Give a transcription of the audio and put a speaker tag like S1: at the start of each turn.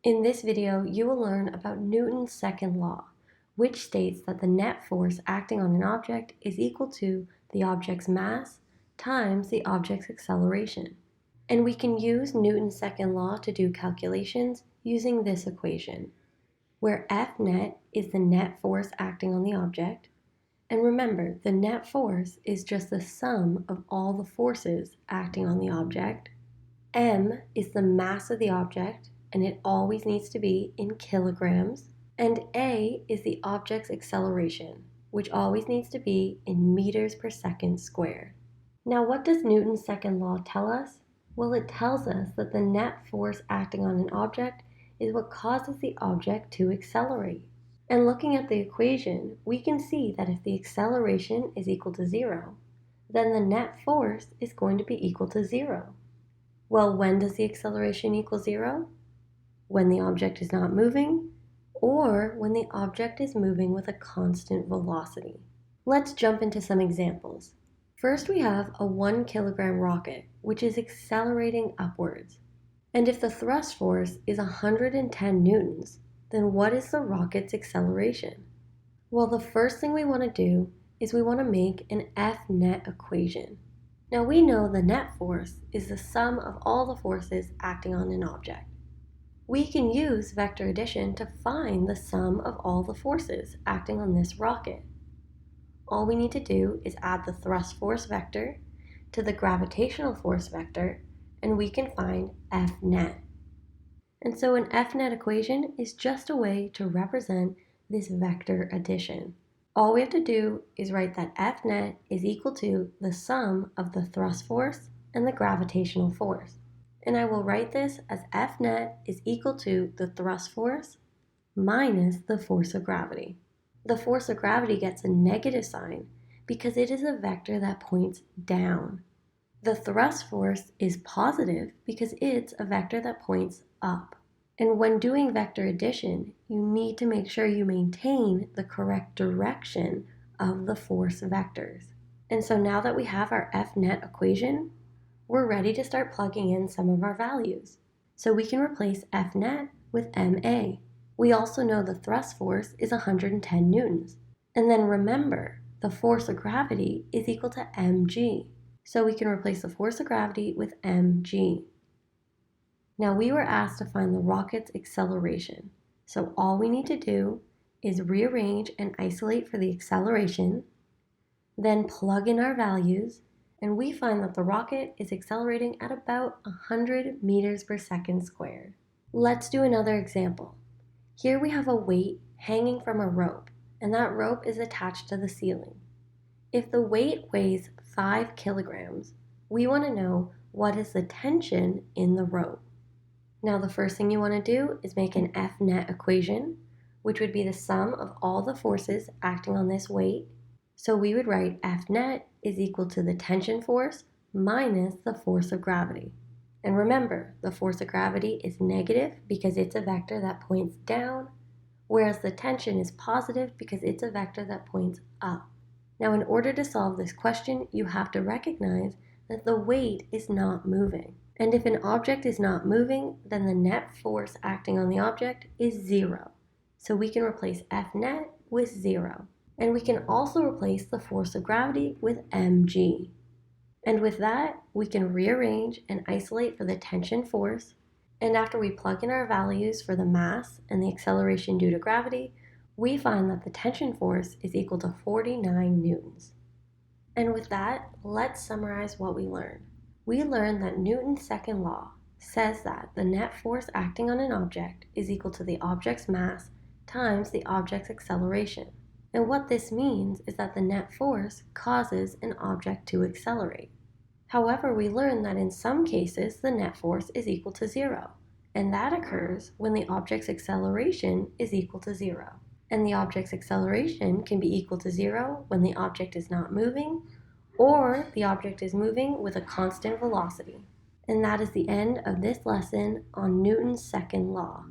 S1: In this video, you will learn about Newton's second law, which states that the net force acting on an object is equal to the object's mass times the object's acceleration. And we can use Newton's second law to do calculations using this equation, where F net is the net force acting on the object. And remember, the net force is just the sum of all the forces acting on the object. M is the mass of the object, and it always needs to be in kilograms. And A is the object's acceleration, which always needs to be in meters per second squared. Now, what does Newton's second law tell us? Well, it tells us that the net force acting on an object is what causes the object to accelerate. And looking at the equation, we can see that if the acceleration is equal to 0, then the net force is going to be equal to 0. Well, when does the acceleration equal 0? When the object is not moving, or when the object is moving with a constant velocity. Let's jump into some examples. First, we have a 1 kilogram rocket, which is accelerating upwards. And if the thrust force is 110 newtons, then what is the rocket's acceleration? Well, the first thing we want to do is we want to make an F net equation. Now we know the net force is the sum of all the forces acting on an object. We can use vector addition to find the sum of all the forces acting on this rocket. All we need to do is add the thrust force vector to the gravitational force vector, and we can find F net. And so an F net equation is just a way to represent this vector addition. All we have to do is write that F net is equal to the sum of the thrust force and the gravitational force. And I will write this as F net is equal to the thrust force minus the force of gravity. The force of gravity gets a negative sign because it is a vector that points down. The thrust force is positive because it's a vector that points up. And when doing vector addition, you need to make sure you maintain the correct direction of the force vectors. And so now that we have our F net equation, we're ready to start plugging in some of our values. So we can replace F net with MA. We also know the thrust force is 110 newtons. And then remember, the force of gravity is equal to mg. So we can replace the force of gravity with mg. Now we were asked to find the rocket's acceleration. So all we need to do is rearrange and isolate for the acceleration, then plug in our values, and we find that the rocket is accelerating at about 100 meters per second squared. Let's do another example. Here we have a weight hanging from a rope, and that rope is attached to the ceiling. If the weight weighs 5 kilograms, we want to know what is the tension in the rope. Now the first thing you want to do is make an F net equation, which would be the sum of all the forces acting on this weight. So we would write F net is equal to the tension force minus the force of gravity. And remember, the force of gravity is negative because it's a vector that points down, whereas the tension is positive because it's a vector that points up. Now in order to solve this question, you have to recognize that the weight is not moving. And if an object is not moving, then the net force acting on the object is 0. So we can replace F net with 0. And we can also replace the force of gravity with mg. And with that, we can rearrange and isolate for the tension force. And after we plug in our values for the mass and the acceleration due to gravity, we find that the tension force is equal to 49 newtons. And with that, let's summarize what we learned. We learned that Newton's second law says that the net force acting on an object is equal to the object's mass times the object's acceleration. And what this means is that the net force causes an object to accelerate. However, we learned that in some cases the net force is equal to 0, and that occurs when the object's acceleration is equal to 0. And the object's acceleration can be equal to 0 when the object is not moving, or the object is moving with a constant velocity. And that is the end of this lesson on Newton's second law.